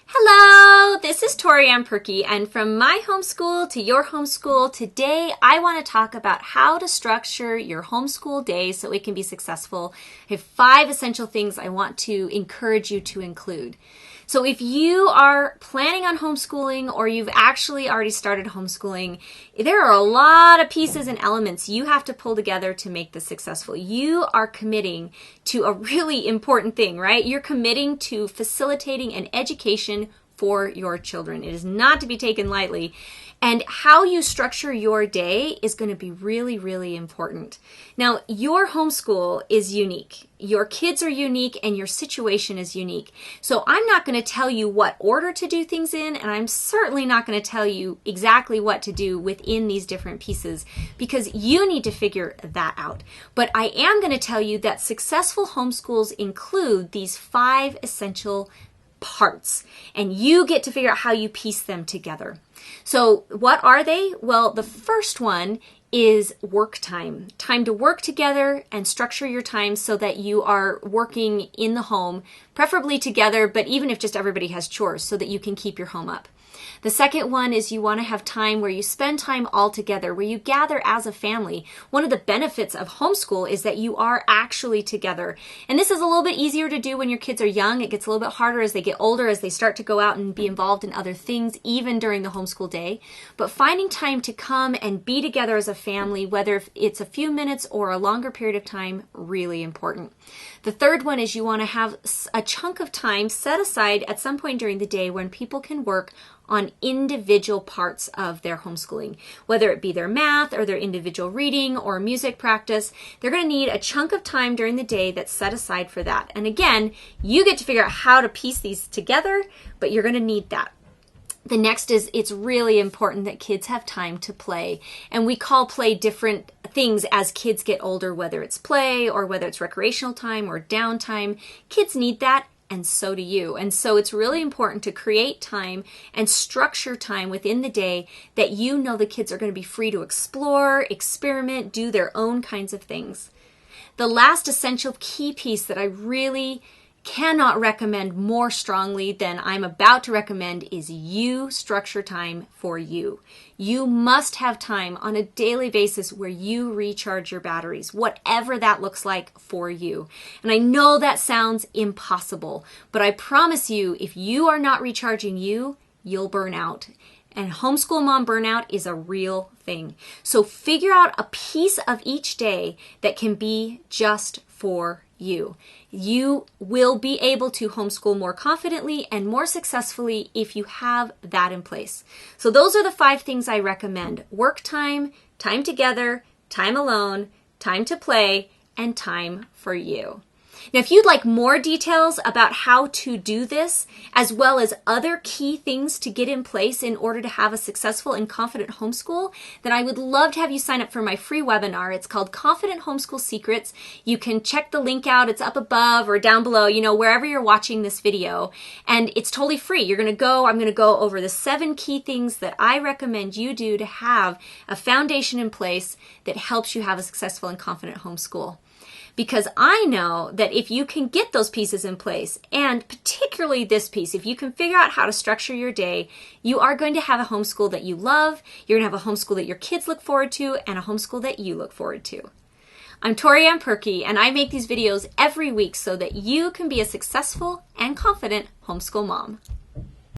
Hello, this is Torianne Perky, and from my homeschool to your homeschool, today I want to talk about how to structure your homeschool day so it can be successful. I have 5 essential things I want to encourage you to include. So if you are planning on homeschooling or you've actually already started homeschooling, there are a lot of pieces and elements you have to pull together to make this successful. You are committing to a really important thing, right? You're committing to facilitating an education for your children. It is not to be taken lightly. And how you structure your day is going to be really, really important. Now, your homeschool is unique. Your kids are unique and your situation is unique. So I'm not going to tell you what order to do things in, and I'm certainly not going to tell you exactly what to do within these different pieces because you need to figure that out. But I am going to tell you that successful homeschools include these 5 essential parts, and you get to figure out how you piece them together. So what are they? Well, the first one is work time. Time to work together and structure your time so that you are working in the home, preferably together, but even if just everybody has chores so that you can keep your home up. The second one is you want to have time where you spend time all together, where you gather as a family. One of the benefits of homeschool is that you are actually together. And this is a little bit easier to do when your kids are young. It gets a little bit harder as they get older, as they start to go out and be involved in other things, even during the homeschool day. But finding time to come and be together as a family, whether it's a few minutes or a longer period of time, really important. The third one is you want to have a chunk of time set aside at some point during the day when people can work on individual parts of their homeschooling, whether it be their math or their individual reading or music practice. They're going to need a chunk of time during the day that's set aside for that. And again, you get to figure out how to piece these together, but you're going to need that. The next is it's really important that kids have time to play. And we call play different things as kids get older, whether it's play or whether it's recreational time or downtime. Kids need that. And so do you. And so it's really important to create time and structure time within the day that you know the kids are going to be free to explore, experiment, do their own kinds of things. The last essential key piece that I really cannot recommend more strongly than I'm about to recommend is you structure time for you. You must have time on a daily basis where you recharge your batteries, whatever that looks like for you. And I know that sounds impossible, but I promise you, if you are not recharging you, you'll burn out. And homeschool mom burnout is a real thing. So figure out a piece of each day that can be just for you. You will be able to homeschool more confidently and more successfully if you have that in place. So those are the 5 things I recommend: work time, time together, time alone, time to play, and time for you. Now, if you'd like more details about how to do this, as well as other key things to get in place in order to have a successful and confident homeschool, then I would love to have you sign up for my free webinar. It's called Confident Homeschool Secrets. You can check the link out. It's up above or down below, wherever you're watching this video. And it's totally free. I'm going to go over the 7 key things that I recommend you do to have a foundation in place that helps you have a successful and confident homeschool. Because I know that if you can get those pieces in place, and particularly this piece, if you can figure out how to structure your day, you are going to have a homeschool that you love, you're going to have a homeschool that your kids look forward to, and a homeschool that you look forward to. I'm Torianne Perky, and I make these videos every week so that you can be a successful and confident homeschool mom.